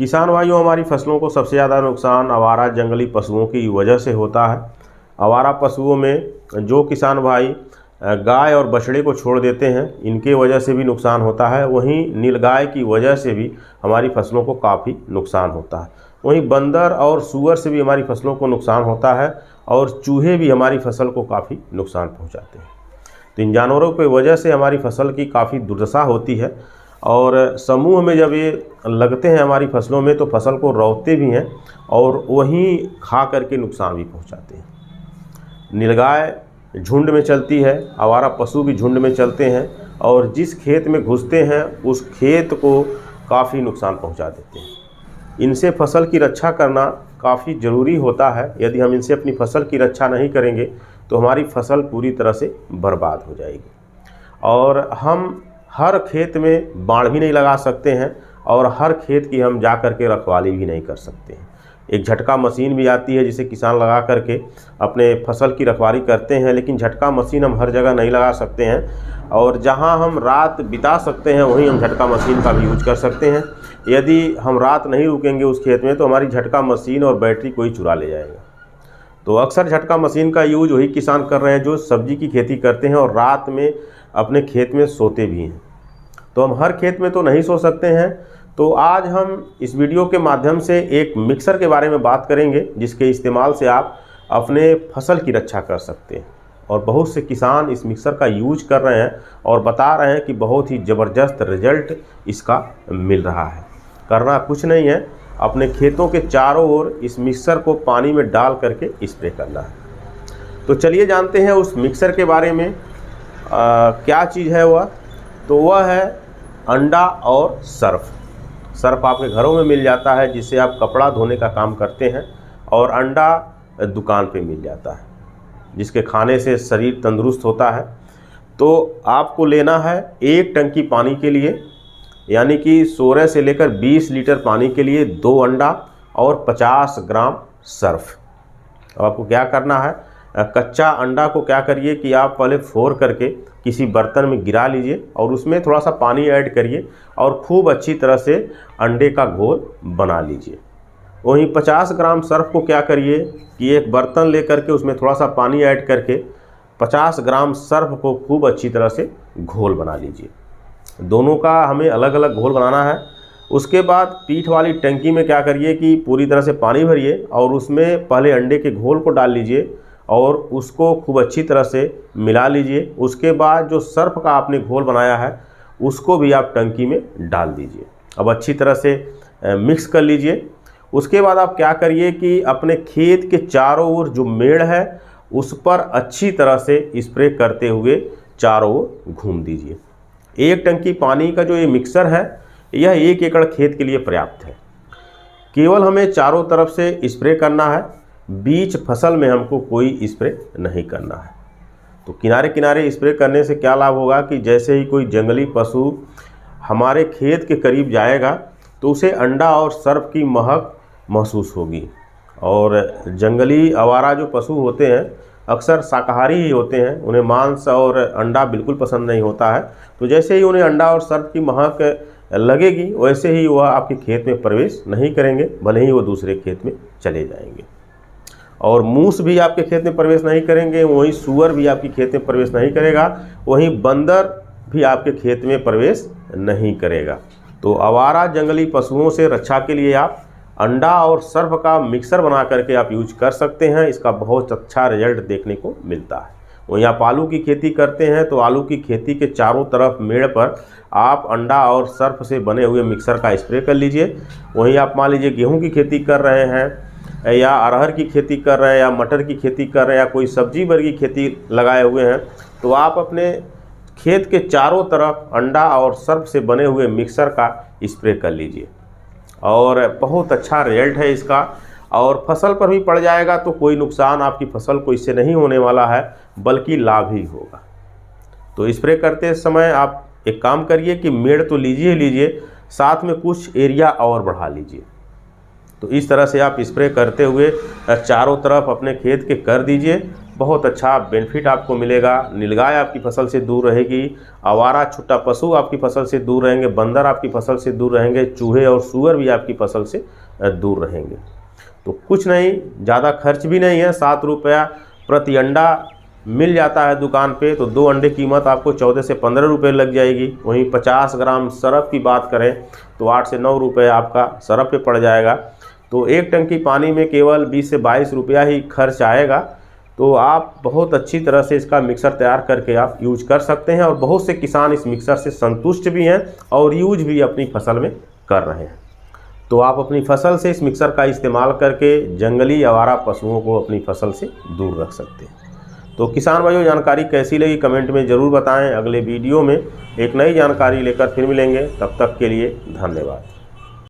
किसान भाइयों, हमारी फसलों को सबसे ज़्यादा नुकसान आवारा जंगली पशुओं की वजह से होता है। आवारा पशुओं में जो किसान भाई गाय और बछड़े को छोड़ देते हैं, इनके वजह से भी नुकसान होता है। वहीं नीलगाय की वजह से भी हमारी फसलों को काफ़ी नुकसान होता है। वहीं बंदर और सूअर से भी हमारी फसलों को नुकसान होता है और चूहे भी हमारी फसल को काफ़ी नुकसान पहुंचाते हैं। तो इन जानवरों की वजह से हमारी फसल की काफ़ी दुर्दशा होती है और समूह में जब ये लगते हैं हमारी फसलों में तो फसल को रौंदते भी हैं और वहीं खा करके नुकसान भी पहुंचाते हैं। नीलगाय झुंड में चलती है, आवारा पशु भी झुंड में चलते हैं और जिस खेत में घुसते हैं उस खेत को काफ़ी नुकसान पहुंचा देते हैं। इनसे फसल की रक्षा करना काफ़ी ज़रूरी होता है। यदि हम इनसे अपनी फसल की रक्षा नहीं करेंगे तो हमारी फसल पूरी तरह से बर्बाद हो जाएगी। और हम हर खेत में बाड़ भी नहीं लगा सकते हैं और हर खेत की हम जा कर के रखवाली भी नहीं कर सकते हैं। एक झटका मशीन भी आती है जिसे किसान लगा करके अपने फसल की रखवाली करते हैं, लेकिन झटका मशीन हम हर जगह नहीं लगा सकते हैं और जहां हम रात बिता सकते हैं वहीं हम झटका मशीन का भी यूज कर सकते हैं। यदि हम रात नहीं रुकेंगे उस खेत में तो हमारी झटका मशीन और बैटरी कोई चुरा ले जाएगा। तो अक्सर झटका मशीन का यूज वही किसान कर रहे हैं जो सब्जी की खेती करते हैं और रात में अपने खेत में सोते भी हैं। तो हम हर खेत में तो नहीं सो सकते हैं। तो आज हम इस वीडियो के माध्यम से एक मिक्सर के बारे में बात करेंगे जिसके इस्तेमाल से आप अपने फसल की रक्षा कर सकते हैं। और बहुत से किसान इस मिक्सर का यूज कर रहे हैं और बता रहे हैं कि बहुत ही ज़बरदस्त रिजल्ट इसका मिल रहा है। करना कुछ नहीं है, अपने खेतों के चारों ओर इस मिक्सर को पानी में डाल करके स्प्रे करना है। तो चलिए जानते हैं उस मिक्सर के बारे में क्या चीज़ है वह। तो वह है अंडा और सर्फ। सर्फ आपके घरों में मिल जाता है जिससे आप कपड़ा धोने का काम करते हैं और अंडा दुकान पे मिल जाता है जिसके खाने से शरीर तंदुरुस्त होता है। तो आपको लेना है एक टंकी पानी के लिए, यानी कि 16 से लेकर 20 लीटर पानी के लिए 2 अंडा और 50 ग्राम सर्फ। अब आपको क्या करना है, कच्चा अंडा को क्या करिए कि आप पहले फोड़ करके किसी बर्तन में गिरा लीजिए और उसमें थोड़ा सा पानी ऐड करिए और खूब अच्छी तरह से अंडे का घोल बना लीजिए। वहीं 50 ग्राम सर्फ को क्या करिए कि एक बर्तन लेकर के उसमें थोड़ा सा पानी ऐड करके 50 ग्राम सर्फ को खूब अच्छी तरह से घोल बना लीजिए। दोनों का हमें अलग अलग घोल बनाना है। उसके बाद पीठ वाली टंकी में क्या करिए कि पूरी तरह से पानी भरिए और उसमें पहले अंडे के घोल को डाल लीजिए और उसको खूब अच्छी तरह से मिला लीजिए। उसके बाद जो सर्फ का आपने घोल बनाया है उसको भी आप टंकी में डाल दीजिए। अब अच्छी तरह से मिक्स कर लीजिए। उसके बाद आप क्या करिए कि अपने खेत के चारों ओर जो मेड़ है उस पर अच्छी तरह से स्प्रे करते हुए चारों ओर घूम दीजिए। एक टंकी पानी का जो ये मिक्सर है यह 1 एकड़ खेत के लिए पर्याप्त है। केवल हमें चारों तरफ से स्प्रे करना है, बीच फसल में हमको कोई स्प्रे नहीं करना है। तो किनारे किनारे स्प्रे करने से क्या लाभ होगा कि जैसे ही कोई जंगली पशु हमारे खेत के करीब जाएगा तो उसे अंडा और सर्फ की महक महसूस होगी। और जंगली आवारा जो पशु होते हैं अक्सर शाकाहारी ही होते हैं, उन्हें मांस और अंडा बिल्कुल पसंद नहीं होता है। तो जैसे ही उन्हें अंडा और सर्फ की महक लगेगी वैसे ही वह आपके खेत में प्रवेश नहीं करेंगे, भले ही वो दूसरे खेत में चले जाएंगे। और मूस भी आपके खेत में प्रवेश नहीं करेंगे, वहीं सूअर भी आपके खेत में प्रवेश नहीं करेगा, वहीं बंदर भी आपके खेत में प्रवेश नहीं करेगा। तो आवारा जंगली पशुओं से रक्षा के लिए आप अंडा और सर्फ का मिक्सर बना करके आप यूज कर सकते हैं। इसका बहुत अच्छा रिजल्ट देखने को मिलता है। वहीं आप आलू की खेती करते हैं तो आलू की खेती के चारों तरफ मेड़ पर आप अंडा और सर्फ से बने हुए मिक्सर का स्प्रे कर लीजिए। वहीं आप मान लीजिए गेहूं की खेती कर रहे हैं या अरहर की खेती कर रहे हैं या मटर की खेती कर रहे हैं या कोई सब्जी वर्गी खेती लगाए हुए हैं तो आप अपने खेत के चारों तरफ अंडा और सर्फ से बने हुए मिक्सर का स्प्रे कर लीजिए और बहुत अच्छा रिजल्ट है इसका। और फसल पर भी पड़ जाएगा तो कोई नुकसान आपकी फसल को इससे नहीं होने वाला है, बल्कि लाभ ही होगा। तो स्प्रे करते समय आप एक काम करिए कि मेड़ तो लीजिए लीजिए, साथ में कुछ एरिया और बढ़ा लीजिए। तो इस तरह से आप स्प्रे करते हुए चारों तरफ अपने खेत के कर दीजिए। बहुत अच्छा बेनिफिट आपको मिलेगा। नीलगाय आपकी फसल से दूर रहेगी, आवारा छुट्टा पशु आपकी फसल से दूर रहेंगे, बंदर आपकी फसल से दूर रहेंगे, चूहे और सूअर भी आपकी फसल से दूर रहेंगे। तो कुछ नहीं, ज़्यादा खर्च भी नहीं है, 7 रुपया प्रति अंडा मिल जाता है दुकान पे। तो 2 अंडे कीमत आपको 14 से 15 रुपये लग जाएगी। वहीं 50 ग्राम सरफ की बात करें तो 8 से 9 रुपये आपका सरफ पे पड़ जाएगा। तो 1 टंकी पानी में केवल 20 से 22 रुपया ही खर्च आएगा। तो आप बहुत अच्छी तरह से इसका मिक्सर तैयार करके आप यूज कर सकते हैं और बहुत से किसान इस मिक्सर से संतुष्ट भी हैं और यूज भी अपनी फसल में कर रहे हैं। तो आप अपनी फसल से इस मिक्सर का इस्तेमाल करके जंगली आवारा पशुओं को अपनी फसल से दूर रख सकते हैं। तो किसान भाइयों, जानकारी कैसी लगी कमेंट में ज़रूर बताएं। अगले वीडियो में एक नई जानकारी लेकर फिर मिलेंगे, तब तक के लिए धन्यवाद।